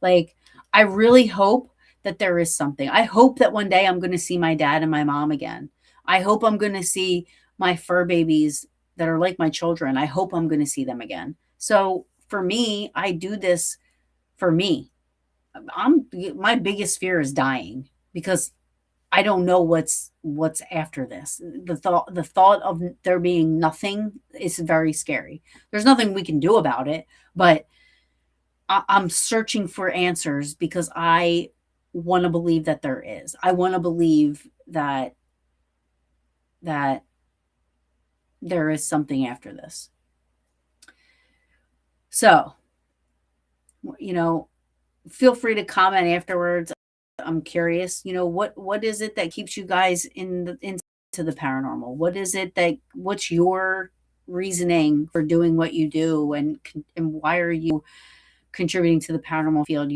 Like, I really hope that there is something. I hope that one day I'm going to see my dad and my mom again. I hope I'm going to see my fur babies that are like my children. I hope I'm going to see them again. So for me, I do this for me. My biggest fear is dying because I don't know what's after this. The thought of there being nothing is very scary. There's nothing we can do about it, but I'm searching for answers because I want to believe that there is. I want to believe that there is something after this. So, you know, feel free to comment afterwards. I'm curious, what is it that keeps you guys into the paranormal? What is it that what's your reasoning for doing what you do, and why are you contributing to the paranormal field?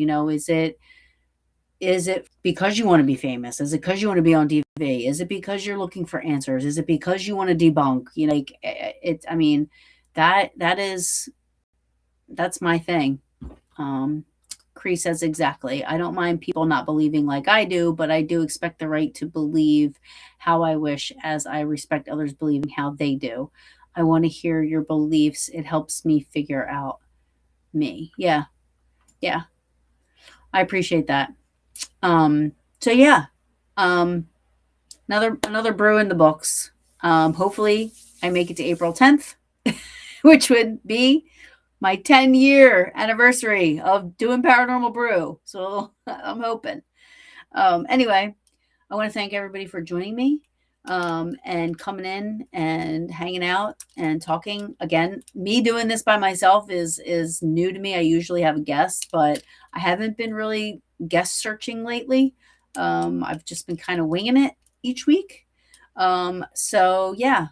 Is it because you want to be famous? Is it because you want to be on TV? Is it because you're looking for answers? Is it because you want to debunk? Like, it. I mean, that's my thing. Um, Cree says exactly. I don't mind people not believing like I do, but I do expect the right to believe how I wish, as I respect others believing how they do. I want to hear your beliefs. It helps me figure out me. Yeah, yeah. I appreciate that. So yeah. Um, another brew in the books. Hopefully I make it to April 10th, which would be my 10-year anniversary of doing Paranormal Brew. So I'm hoping. Anyway, I want to thank everybody for joining me, and coming in and hanging out and talking. Again, me doing this by myself is new to me. I usually have a guest, but I haven't been really guest searching lately. I've just been kind of winging it each week. So yeah.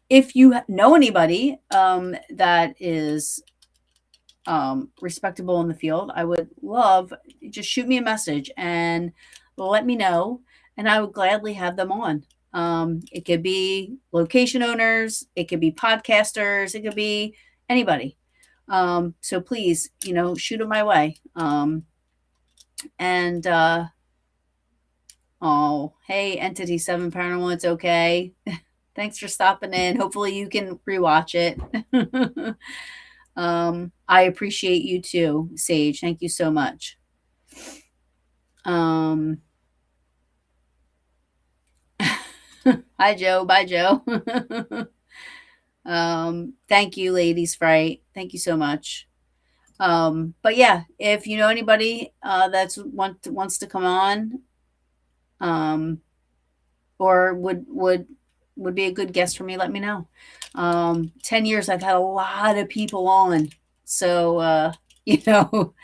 If you know anybody that is respectable in the field, I would love, just shoot me a message and let me know, and I would gladly have them on. It could be location owners, it could be podcasters, it could be anybody. So please, shoot them my way. And oh, hey, Entity 7 Paranormal, it's okay. Thanks for stopping in. Hopefully you can rewatch it. I appreciate you too, Sage. Thank you so much. Um, Hi, Joe. Bye, Joe. Thank you, Ladies Fright. Thank you so much. But yeah, if you know anybody wants to come on, um, or would be a good guest for me, let me know. 10 years, I've had a lot of people on, so you know,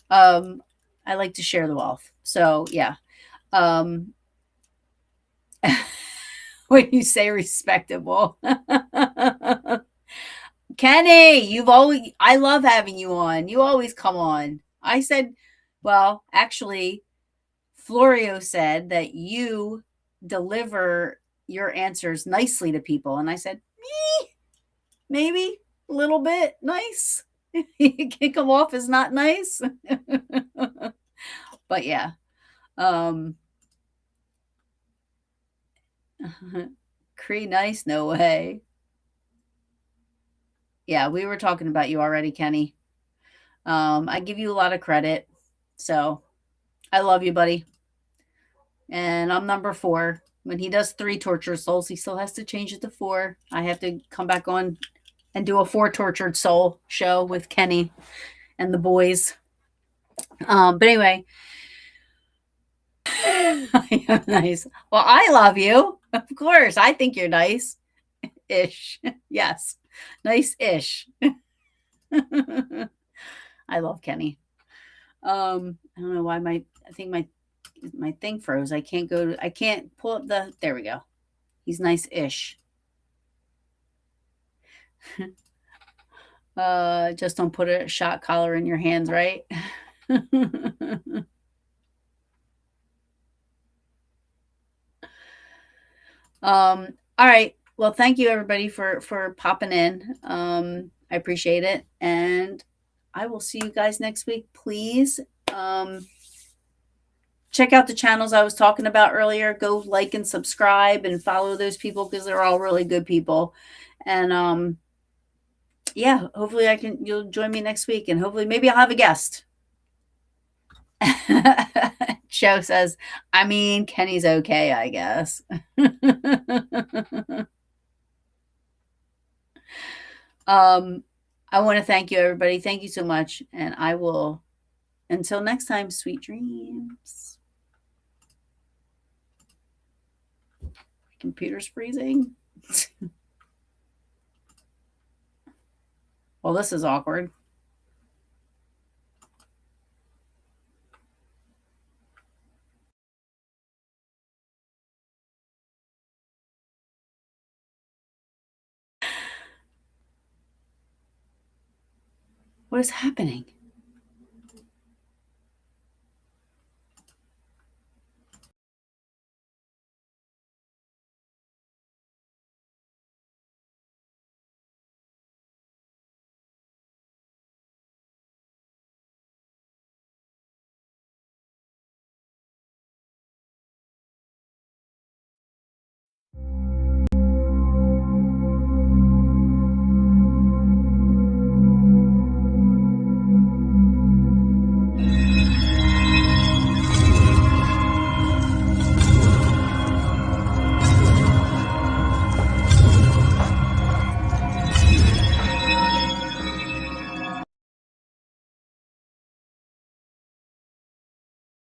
um, I like to share the wealth. So yeah. Um, when you say respectable. Kenny, I love having you on. You always come on. I said, well, actually, Florio said that you deliver your answers nicely to people. And I said, maybe a little bit nice. You can come off as not nice. But yeah. Um, Cree nice, no way. Yeah, we were talking about you already, Kenny. I give you a lot of credit. So I love you, buddy. And I'm number 4. When he does 3 tortured souls, he still has to change it to 4. I have to come back on and do a 4 tortured soul show with Kenny and the boys. But anyway, I am nice. Well, I love you. Of course. I think you're nice ish. Yes. Nice ish. I love Kenny. I don't know why I think my thing froze. I can't pull up there we go. He's nice ish. Just don't put a shot collar in your hands, right? All right. Well, thank you everybody for popping in. I appreciate it, and I will see you guys next week. Please check out the channels I was talking about earlier. Go like and subscribe and follow those people because they're all really good people. And yeah, hopefully you'll join me next week, and hopefully maybe I'll have a guest. Joe says, I mean, Kenny's okay, I guess. I want to thank you, everybody. Thank you so much. And I will, until next time, sweet dreams. Computer's freezing. Well, this is awkward. What is happening?